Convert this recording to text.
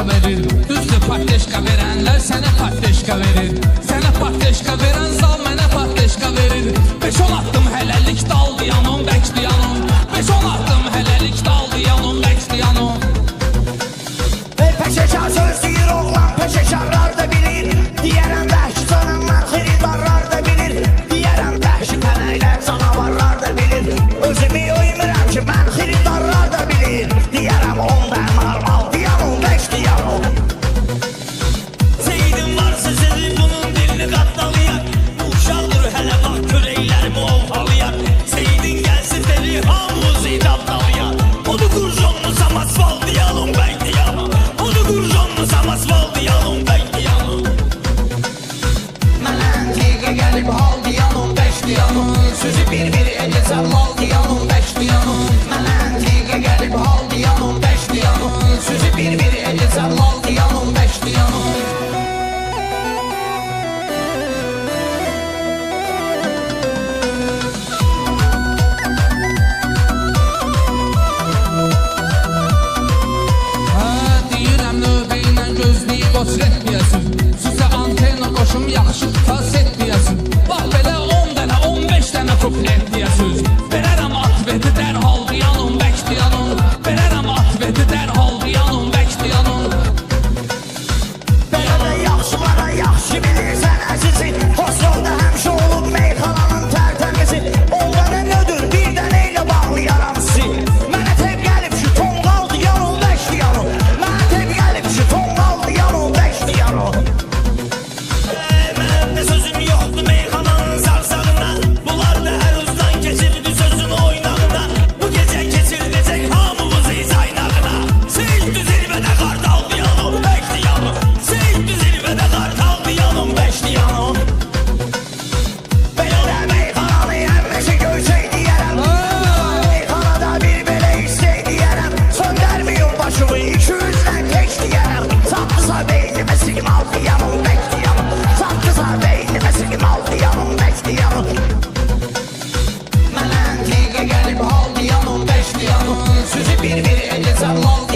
Verir. Düzdür, partleşka verənlər sənə partleşka verir. Sənə partleşka verən zal mənə partleşka verir. 5-10 attım hələlik daldı yanım, bəkdi yanım. 5-10 attım hələlik daldı yanım, bəkdi yanım. Peşekar söz deyir oğlan, peşekarlar da bilir. Diyərəm vəhşi cananlar, xiridarlar da bilir. Diyərəm vəhşi pənəklər, canavarlar da bilir. Özümü uymuram ki, mən xiridarlar da bilir. Diyərəm onda normal diyanım, bəkdi yanım. Seydim varsa sizin bunun dilini qatlalayak. Uşaqdır hələ bax kürəklərimi ovalayak. Seydin gəlsin deli hamımızı idamlayak. Onu qurşonmuza masval diyalım, bəkdi yanım. Onu qurşonmuza masval diyalım, bəkdi yanım. Mənə antiqə gəlib hal diyanım, bəkdi yanım. Sözü bir-bir edəcəm mal diyanım, bəkdi yanım. Mənə antiqə gəlib hal diyanım, bəkdi yanım. Sözü bir-bir edəcəm mal diyanım, bəkdi yanım. Deyirəm növbə ilə gözləyib otur etməyəsin. Sizə antena qoşum yaxşı xitas etməyəsin. Bax belə 10 dənə, 15 dənə kuplet deyəsiz. Verərəm at verdi dərhal diyanım, bəkdi yanım. Verərəm at verdi dərhal diyanım, bəkdi yanım. Belə yaxşılara yaxşı bilirsən əzizi. Hosrolda həmişə olub meyxananın tərtəmizi. Onda nə nödür, bir dənə ilə bağlayaram sizi. Mənə tep gəlib şu tonqal diyanım, bəkdi yanım. Mənə tep gəlib şu tonqal diyanım, bəkdi yanım. Mənim də sözüm yoxdur meyxananın sarsağına. Bunlar da hər uzdan keçirdi sözün oynağına. Bu gecə keçirdəcək hamımızı zaynağına. Seyiddi zirvədə qartal diyanım, bəkdi yanım. Seyiddi zirvədə qartal diyanım, bəkdi yanım. Belə də meyxananı həmişə görsək deyərəm. Meyxanada bir belə istək deyərəm. Söndərməyin başımı 200-dən keç deyərəm. Saptısa beynimə siqnal diyanım, bəkdi yanım. Saptısa beynimə siqnal diyanım, bəkdi yanım. Mənə antiqə gəlib hal diyanım, bəkdi yanım. Sözü bir-bir edəcəm mal diyanım.